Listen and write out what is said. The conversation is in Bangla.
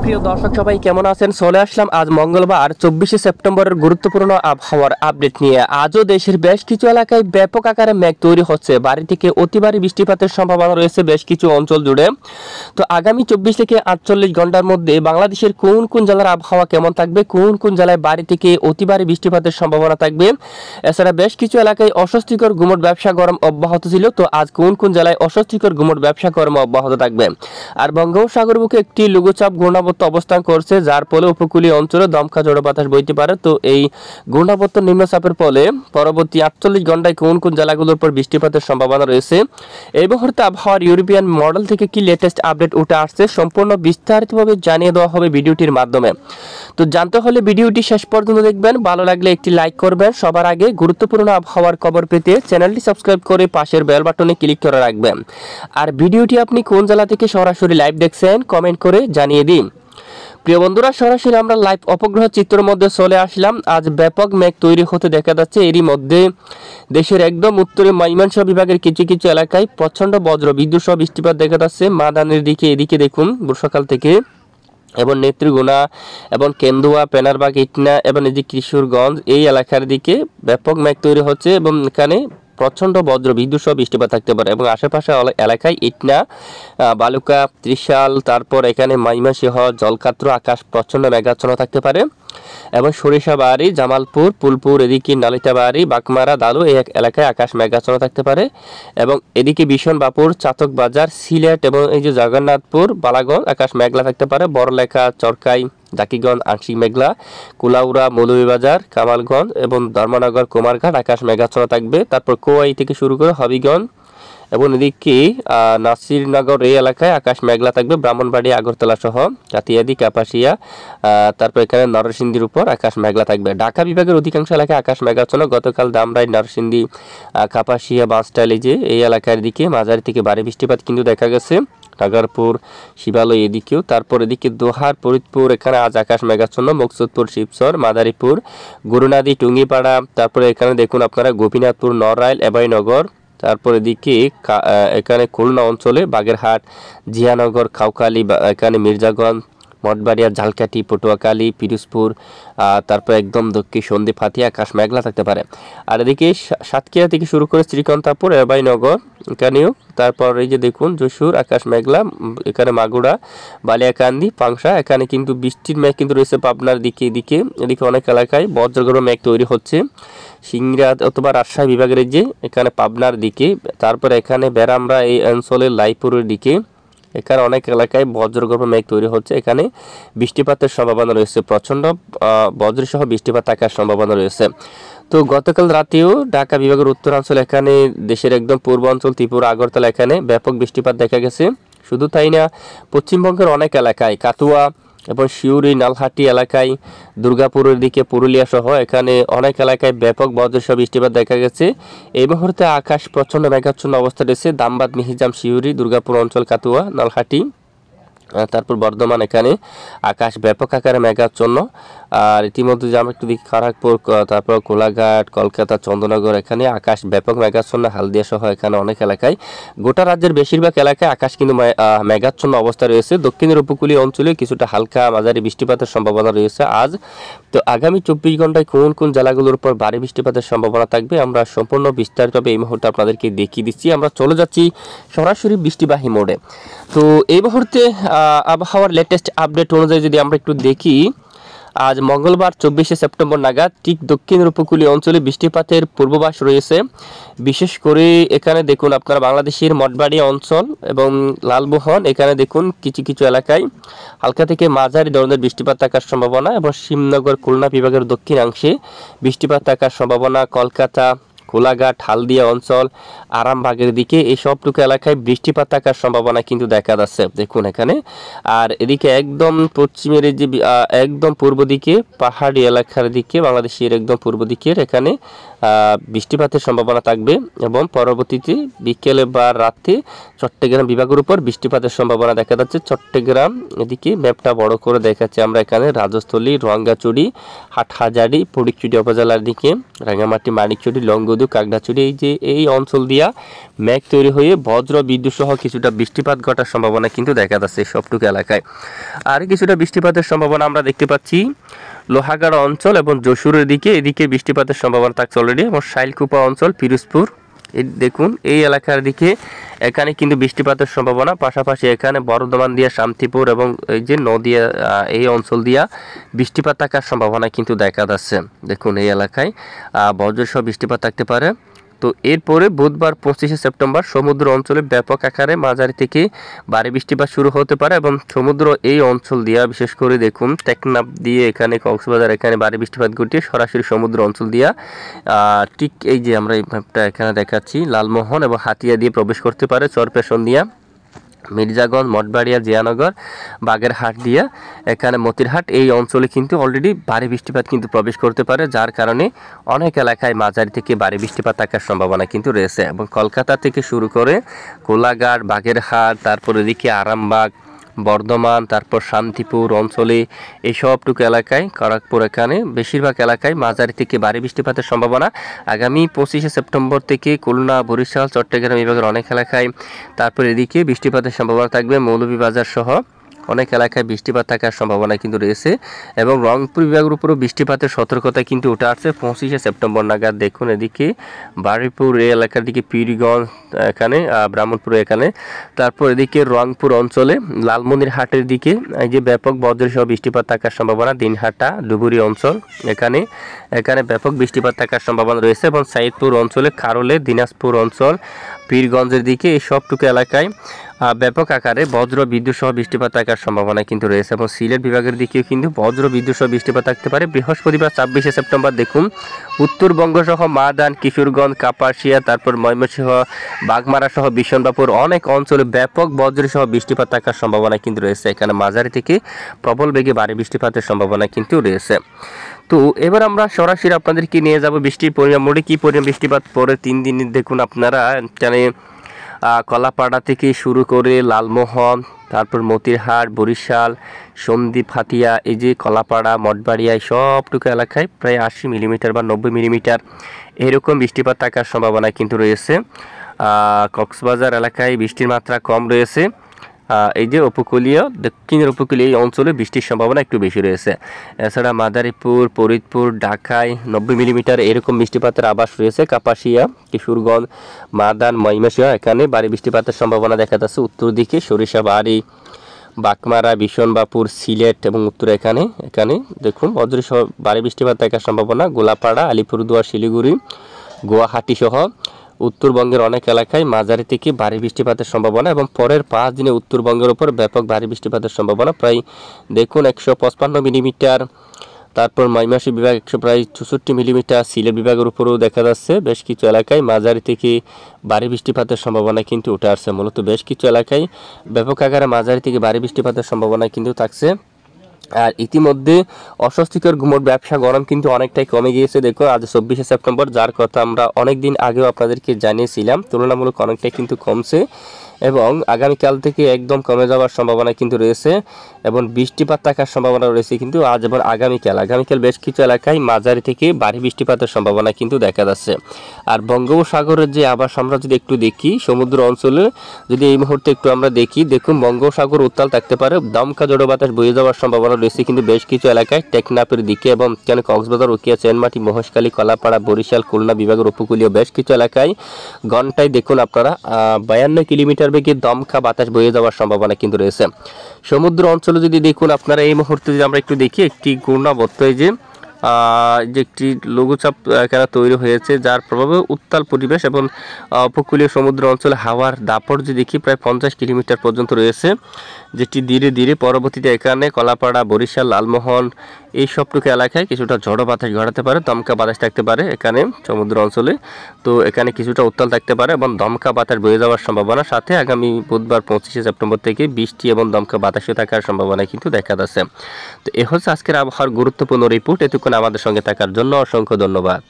প্রিয় দর্শক সবাই কেমন আছেন? চলে আসলাম আজ মঙ্গলবার 24 সেপ্টেম্বরের গুরুত্বপূর্ণ আবহাওয়ার আপডেট নিয়ে। আজও দেশের বেশ কিছু এলাকায় ব্যাপক আকারে মেঘ তৈরি হচ্ছে। ভারী থেকে অতি ভারী বৃষ্টিপাতের সম্ভাবনা রয়েছে বেশ কিছু অঞ্চল জুড়ে। তো আগামী 24 থেকে 48 ঘন্টার মধ্যে বাংলাদেশের কোন কোন জেলার আবহাওয়া কেমন থাকবে, কোন কোন জেলায় ভারী থেকে অতি ভারী বৃষ্টিপাতের সম্ভাবনা থাকবে, এছাড়া বেশ কিছু এলাকায় অস্বস্তিকর গুমট ব্যবসা গরম অব্যাহত ছিল। তো আজ কোন কোন জেলায় অস্বস্তিকর গুমট ব্যবসা গরম অব্যাহত থাকবে। আর বঙ্গোপসাগর বুকে একটি লঘুচাপ ঘূর্ণাবর্ত অবস্থান করছে, যার ফলে উপকূলীয় অঞ্চলে দমকা ঝড়ো বাতাস বইতে পারে। তো এই ঘূর্ণাবর্ত নিম্নচাপের ফলে পরবর্তী 48 ঘন্টায় কোন কোন জেলাগুলোর উপর বৃষ্টিপাতের সম্ভাবনা রয়েছে, এই মুহূর্তে আবহাওয়ার ইউরোপিয়ান মডেল থেকে কি লেটেস্ট আপডেট উঠে আসছে সম্পূর্ণ বিস্তারিতভাবে জানিয়ে দেওয়া হবে ভিডিওটির মাধ্যমে। তো জানতে হলে ভিডিওটি শেষ পর্যন্ত দেখবেন, ভালো লাগলে একটি লাইক করবেন। সবার আগে গুরুত্বপূর্ণ আবহাওয়ার খবর পেতে চ্যানেলটি সাবস্ক্রাইব করে পাশের বেল বাটনে ক্লিক করে রাখবেন। আর ভিডিওটি আপনি কোন জেলা থেকে সরাসরি লাইভ দেখছেন কমেন্ট করে জানিয়ে দিন। প্রিয় বন্ধুরা, সরাসরি আমরা লাইভ উপগ্রহ চিত্রের মধ্যে চলে আসলাম। আজ ব্যাপক মেঘ তৈরি হতে দেখা যাচ্ছে। এরই মধ্যে দেশের একদম উত্তরে ময়মনসিংহ বিভাগের কিছু কিছু এলাকায় প্রচণ্ড বজ্র বিদ্যুৎ সহ বৃষ্টিপাত দেখা যাচ্ছে। মাদানের দিকে এদিকে দেখুন সকাল থেকে, এবং নেত্রীগুনা এবং কেন্দুয়া, পেনারবাগ, ইটনা এবং এই যে কিশোরগঞ্জ এই এলাকার দিকে ব্যাপক মেঘ তৈরি হচ্ছে এবং এখানে প্রচণ্ড বজ্র বিদ্যুৎ সহ বৃষ্টিপাত থাকতে পারে। এবং আশেপাশে এলাকায় ইটনা, বালুকা, ত্রিশাল, তারপর এখানে ময়মনসিংহ, জলকাত্র আকাশ প্রচণ্ড মেঘাচ্ছন্ন থাকতে পারে। এবং সরিষাবাড়ি, জামালপুর, ফুলপুর, এদিকে নালিতাবাড়ি, বাগমারা, দালু এই এলাকায় আকাশ মেঘাচ্ছন্ন থাকতে পারে। এবং এদিকে বিশনবাপুর, চাতক বাজার, সিলেট এবং এই যে জগন্নাথপুর, বালাগঞ্জ আকাশ মেঘলা থাকতে পারে। বড়লেখা, চরকাই, জাকিগঞ্জ আংশিক মেঘলা, কুলাউড়া, মৌলভীবাজার, কামালগঞ্জ এবং ধর্মনগর, কুমারঘাট আকাশ মেঘাচ্ছন্ন থাকবে। তারপর কোয়াই থেকে শুরু করে হবিগঞ্জ এবং এদিকে নাসিরনগর এই এলাকায় আকাশ মেঘলা থাকবে। ব্রাহ্মণবাড়ি, আগরতলা সহ জাতিয়াদি, কাপাসিয়া, তারপর এখানে নরসিংদীর উপর আকাশ মেঘলা থাকবে। ঢাকা বিভাগের অধিকাংশ এলাকায় আকাশ মেঘাচ্ছন্ন। গতকাল ধামরাই, নরসিংদী, কাপাসিয়া, বাঁশটালি যে এই এলাকার দিকে মাঝারি থেকে ভারী বৃষ্টিপাত কিন্তু দেখা গেছে। নাগারপুর, শিবালয় এদিকেও। তারপর এদিকে দোহার, ফরিদপুর এখানে আজ আকাশ মেঘাচ্ছন্ন। মকসুদপুর, শিবচর, মাদারীপুর, গুরুনাদি, টুঙ্গিপাড়া, তারপরে এখানে দেখুন আপনারা গোপীনাথপুর, নড়াইল, এবাইনগর, তারপর এদিকে এখানে খুলনা অঞ্চলে বাগেরহাট, জিয়ানগর, খাউখালী, এখানে মির্জাগঞ্জ, মঠবাড়িয়া, ঝালকাঠি, পটুয়াখালী, পিরোজপুর, তারপর একদম দক্ষিণ সন্দ্বীপ, হাতিয়া আকাশ মেঘলা থাকতে পারে। আর এদিকে সাতক্ষীরা থেকে শুরু করে শ্রীকান্তাপুর, এবাইনগর এখানেও। তারপর এই যে দেখুন যশোর আকাশ মেঘলা, এখানে মাগুরা, বালিয়াকান্দি, পাংশা এখানে কিন্তু বৃষ্টির মেঘ কিন্তু রয়েছে। পাবনার দিকে এদিকে অনেক এলাকায় বজ্রগর্ভ মেঘ তৈরি হচ্ছে। সিংড়া অথবা রাজশাহী বিভাগের যে এখানে পাবনার দিকে, তারপর এখানে বেরামরা এই অঞ্চলের লাইপুরের দিকে এখানে অনেক এলাকায় বজ্রগর্ভ মেঘ তৈরি হচ্ছে। এখানে বৃষ্টিপাতের সম্ভাবনা রয়েছে, প্রচণ্ড বজ্রসহ বৃষ্টিপাত থাকার সম্ভাবনা রয়েছে। তো গতকাল রাতেও ঢাকা বিভাগের উত্তরাঞ্চল, এখানে দেশের একদম পূর্বাঞ্চল ত্রিপুরা, আগরতলা এখানে ব্যাপক বৃষ্টিপাত দেখা গেছে। শুধু তাই না, পশ্চিমবঙ্গের অনেক এলাকায় কাতুয়া এবং শিউরি, নালহাটি এলাকায়, দুর্গাপুরের দিকে পুরুলিয়া সহ এখানে অনেক এলাকায় ব্যাপক বজ্রসহ বৃষ্টিপাত দেখা গেছে। এই মুহূর্তে আকাশ প্রচণ্ড মেঘাচ্ছন্ন অবস্থা রয়েছে। দামবাদ, মিহিজাম, শিউরি, দুর্গাপুর অঞ্চল, কাতুয়া, নালহাটি, তারপর বর্ধমান এখানে আকাশ ব্যাপক আকারে মেঘাচ্ছন্ন। আর ইতিমধ্যে যে আমরা একটু দেখি খড়গপুর, তারপর কোলাঘাট, কলকাতা, চন্দ্রনগর এখানে আকাশ ব্যাপক মেঘাচ্ছন্ন। হালদিয়া সহ এখানে অনেক এলাকায়, গোটা রাজ্যের বেশিরভাগ এলাকায় আকাশ কিন্তু মেঘাচ্ছন্ন অবস্থা রয়েছে। দক্ষিণের উপকূলীয় অঞ্চলে কিছুটা হালকা মাঝারি বৃষ্টিপাতের সম্ভাবনা রয়েছে আজ। তো আগামী 24 ঘন্টায় কোন কোন জেলাগুলোর উপর ভারী বৃষ্টিপাতের সম্ভাবনা থাকবে আমরা সম্পূর্ণ বিস্তারিতভাবে এই মুহূর্তে আপনাদেরকে দেখিয়ে দিচ্ছি। আমরা চলে যাচ্ছি সরাসরি বৃষ্টিবাহী মোডে। তো এই মুহূর্তে আবহাওয়ার লেটেস্ট আপডেট অনুযায়ী যদি আমরা একটু দেখি, আজ মঙ্গলবার 24 সেপ্টেম্বর নাগাদ ঠিক দক্ষিণের উপকূলীয় অঞ্চলে বৃষ্টিপাতের পূর্বাভাস রয়েছে। বিশেষ করে এখানে দেখুন আপনারা বাংলাদেশের মঠবাড়িয়া অঞ্চল এবং লালমোহন এখানে দেখুন কিছু কিছু এলাকায় হালকা থেকে মাঝারি ধরনের বৃষ্টিপাত থাকার সম্ভাবনা, এবং শিবনগর, খুলনা বিভাগের দক্ষিণাংশে বৃষ্টিপাত থাকার সম্ভাবনা। কলকাতা, কোলাঘাট, হালদিয়া অঞ্চল, আরামবাগের দিকে এই সবটুকু এলাকায় বৃষ্টিপাত থাকার সম্ভাবনা কিন্তু দেখা যাচ্ছে দেখুন এখানে। আর এদিকে একদম পশ্চিমের যে একদম পূর্ব দিকে পাহাড়ি এলাকার দিকে, বাংলাদেশের একদম পূর্ব দিকের এখানে বৃষ্টিপাতের সম্ভাবনা থাকবে। এবং পরবর্তীতে বিকেলে বা রাতে চট্টগ্রাম বিভাগের উপর বৃষ্টিপাতের সম্ভাবনা দেখা যাচ্ছে। চট্টগ্রাম এদিকে ম্যাপটা বড় করে দেখাচ্ছে আমরা এখানে, রাজস্থলী, রঙ্গাচুড়ি, হাটহাজারি, ফটিকছড়ি উপজেলার দিকে, রাঙ্গামাটি, মানিকচুড়ি, লংগদু, শুধু খাগড়াছড়ি এই অঞ্চল দিয়া মেঘ তৈরি হয়ে বজ্র বিদ্যুৎ সহ কিছুটা বৃষ্টিপাত ঘটার সম্ভাবনা কিন্তু দেখা যাচ্ছে সবটুকু এলাকায়। আর কিছুটা বৃষ্টিপাতের সম্ভাবনা আমরা দেখতে পাচ্ছি লোহাগাড়া অঞ্চল এবং যশোরের দিকে, এদিকে বৃষ্টিপাতের সম্ভাবনা থাকছে অলরেডি। এবং শাইলকুপা অঞ্চল, পিরোজপুর, দেখুন এই এলাকার দিকে এখানে কিন্তু বৃষ্টিপাতের সম্ভাবনা। পাশাপাশি এখানে বর্ধমান দিয়া, শান্তিপুর এবং এই যে নদিয়া এই অঞ্চল দিয়া বৃষ্টিপাত থাকার সম্ভাবনা কিন্তু দেখা যাচ্ছে। দেখুন এই এলাকায় বজ্রসহ বৃষ্টিপাত থাকতে পারে। তো এরপরে বুধবার 25শে সেপ্টেম্বর সমুদ্র অঞ্চলে ব্যাপক আকারে মাঝারি থেকে ভারী বৃষ্টিপাত শুরু হতে পারে এবং সমুদ্র এই অঞ্চল দিয়া বিশেষ করে দেখুন টেকনাফ দিয়ে এখানে কক্সবাজার এখানে ভারী বৃষ্টিপাত ঘটিয়ে সরাসরি সমুদ্র অঞ্চল দিয়া ঠিক এই যে আমরা এই ম্যাপটা এখানে দেখাচ্ছি লালমোহন এবং হাতিয়া দিয়ে প্রবেশ করতে পারে, চরপেশন দিয়া, মির্জাগঞ্জ, মঠবাড়িয়া, জিয়ানগর, বাগেরহাট দিয়া এখানে মতিরহাট এই অঞ্চলে কিন্তু অলরেডি ভারী বৃষ্টিপাত কিন্তু প্রবেশ করতে পারে, যার কারণে অনেক এলাকায় মাঝারি থেকে ভারী বৃষ্টিপাত থাকার সম্ভাবনা কিন্তু রয়েছে। এবং কলকাতা থেকে শুরু করে কোলাঘাট, বাগেরহাট, তারপর এদিকে আরামবাগ, বর্ধমান, তারপর শান্তিপুর অঞ্চলে এই সবটুকু এলাকায়, খড়গপুর এখানে বেশিরভাগ এলাকায় মাঝারি থেকে ভারী বৃষ্টিপাতের সম্ভাবনা। আগামী 25শে সেপ্টেম্বর থেকে খুলনা, বরিশাল, চট্টগ্রাম বিভাগের অনেক এলাকায়, তারপর এদিকে বৃষ্টিপাতের সম্ভাবনা থাকবে। মৌলভীবাজার সহ অনেক এলাকায় বৃষ্টিপাত থাকার সম্ভাবনা কিন্তু রয়েছে এবং রংপুর বিভাগের উপরও বৃষ্টিপাতের সতর্কতা কিন্তু উঠে আসছে 25শে সেপ্টেম্বর নাগাদ। দেখুন এদিকে বারুইপুর এই এলাকার দিকে, পীরগঞ্জ এখানে, ব্রাহ্মণপুর এখানে, তারপর এদিকে রংপুর অঞ্চলে, লালমনিরহাটের দিকে এই যে ব্যাপক বজ্রসহ বৃষ্টিপাত থাকার সম্ভাবনা। দিনহাটা, ডুবুরি অঞ্চল এখানে ব্যাপক বৃষ্টিপাত থাকার সম্ভাবনা রয়েছে এবং সাইদপুর অঞ্চলে, খারলে, দিনাজপুর অঞ্চল, পীরগঞ্জের দিকে এই সবটুকু এলাকায় ব্যাপক আকারে বজ্র বিদ্যুৎ সহ বৃষ্টিপাত থাকার সম্ভাবনা কিন্তু রয়েছে এবং সিলেট বিভাগের দিকেও কিন্তু বজ্র বিদ্যুৎ সহ বৃষ্টিপাত থাকতে পারে। বৃহস্পতিবার 26শে সেপ্টেম্বর দেখুন উত্তরবঙ্গ সহ মাদান, কিশোরগঞ্জ, কাপাসিয়া, তারপর ময়মনসিংহ, বাগমারা সহ বিশনবাপুর অনেক অঞ্চলে ব্যাপক বজ্র সহ বৃষ্টিপাত থাকার সম্ভাবনা কিন্তু রয়েছে। এখানে মাঝারি থেকে প্রবল বেগে ভারী বৃষ্টিপাতের সম্ভাবনা কিন্তু রয়েছে। তো এবার আমরা সরাসরি আপনাদেরকে নিয়ে যাব বৃষ্টির পরিমাণ, মোটে কী পরিমাণ বৃষ্টিপাত পরে 3 দিন দেখুন আপনারা এখানে কলাপাড়া থেকে শুরু করে লালমোহন, তারপর মতিরহাট, বরিশাল, সন্দ্বীপ, হাতিয়া, এই যে কলাপাড়া, মঠবাড়িয়া সবটুকু এলাকায় প্রায় 80 মিলিমিটার বা 90 মিলিমিটার এরকম বৃষ্টিপাত থাকার সম্ভাবনা কিন্তু রয়েছে। কক্সবাজার এলাকায় বৃষ্টির মাত্রা কম রয়েছে। এই যে উপকূলীয়, দক্ষিণের উপকূলীয় এই অঞ্চলে বৃষ্টির সম্ভাবনা একটু বেশি রয়েছে। এছাড়া মাদারীপুর, ফরিদপুর, ঢাকায় 90 মিলিমিটার এরকম বৃষ্টিপাতের আভাস রয়েছে। কাপাসিয়া, কিশোরগঞ্জ, মাদান, ময়মনসিংহ এখানে ভারী বৃষ্টিপাতের সম্ভাবনা দেখা যাচ্ছে। উত্তর দিকে সরিষাবাড়ি, বাগমারা, বিশনবাপুর, সিলেট এবং উত্তর এখানে দেখুন বজ্রসহ ভারী বৃষ্টিপাত থাকার সম্ভাবনা। গোলাপাড়া, আলিপুরদুয়ার, শিলিগুড়ি, গুয়াহাটি সহ উত্তরবঙ্গের অনেক এলাকায় মাঝারি থেকে ভারী বৃষ্টিপাতের সম্ভাবনা এবং পরের 5 দিনে উত্তরবঙ্গের উপর ব্যাপক ভারী বৃষ্টিপাতের সম্ভাবনা প্রায় দেখুন 155 মিলিমিটার। তারপর ময়মনসিংহ বিভাগ প্রায় 64 মিলিমিটার। সিলেট বিভাগের উপরেও দেখা যাচ্ছে বেশ কিছু এলাকায় মাঝারি থেকে ভারী বৃষ্টিপাতের সম্ভাবনা কিন্তু উঠে আসছে। মূলত বেশ কিছু এলাকায় ব্যাপক আকারে মাঝারি থেকে ভারী বৃষ্টিপাতের সম্ভাবনা কিন্তু থাকছে। আর ইতিমধ্যে অস্বস্তিকর গুমোট ব্যবসা গরম কিন্তু অনেকটাই কমে গিয়েছে। দেখো আজ 24শে সেপ্টেম্বর, যার কথা আমরা অনেক দিন আগেও আপনাদেরকে জানিয়েছিলাম, তুলনামূলক অনেকটাই কিন্তু কমছে এবং আগামীকাল থেকে একদম কমে যাওয়ার সম্ভাবনা কিন্তু রয়েছে এবং বৃষ্টিপাত থাকার সম্ভাবনা রয়েছে কিন্তু আজ এবং আগামীকাল বেশ কিছু এলাকায় মাঝারি থেকে ভারী বৃষ্টিপাতের সম্ভাবনা কিন্তু দেখা যাচ্ছে। আর বঙ্গোপসাগরের যে আবাস আমরা যদি একটু দেখি, সমুদ্র অঞ্চলে যদি এই মুহূর্তে একটু আমরা দেখি, দেখুন বঙ্গোপসাগর উত্তাল থাকতে পারে, দমকা জড়ো বাতাস বয়ে যাওয়ার সম্ভাবনা রয়েছে কিন্তু বেশ কিছু এলাকায় টেকনাফের দিকে এবং এখানে কক্সবাজার, উখিয়া, চেনমাটি, মহেশখালী, কলাপাড়া, বরিশাল, খুলনা বিভাগের উপকূলীয় বেশ কিছু এলাকায় ঘন্টায় দেখুন আপনারা 52 কিলোমিটার বেগে দমকা বাতাস বয়ে যাওয়ার সম্ভাবনা কিন্তু রয়েছে। সমুদ্র অঞ্চলে যদি দেখুন আপনারা এই মুহূর্তে যদি আমরা একটু দেখি, একটি ঘূর্ণাবর্ত এই যে একটি লঘুচাপ এখানে তৈরি হয়েছে, যার প্রভাবে উত্তাল পরিবেশ এবং উপকূলীয় সমুদ্র অঞ্চলে হাওয়ার দাপট যদি দেখি প্রায় 50 কিলোমিটার পর্যন্ত রয়েছে, যেটি ধীরে ধীরে পরবর্তীতে এখানে কলাপাড়া, বরিশাল, লালমোহন এই সবটুকু এলাকায় কিছুটা ঝড়ো বাতাস ঘটাতে পারে, দমকা বাতাস থাকতে পারে এখানে সমুদ্র অঞ্চলে। তো এখানে কিছুটা উত্তাল থাকতে পারে এবং দমকা বাতাস বয়ে যাওয়ার সম্ভাবনা, সাথে আগামী বুধবার 25শে সেপ্টেম্বর থেকে বৃষ্টি এবং দমকা বাতাসে থাকার সম্ভাবনা কিন্তু দেখা যাচ্ছে। তো এ হচ্ছে আজকের আবহাওয়ার গুরুত্বপূর্ণ রিপোর্ট। এতক্ষণ আমাদের সঙ্গে থাকার জন্য অসংখ্য ধন্যবাদ।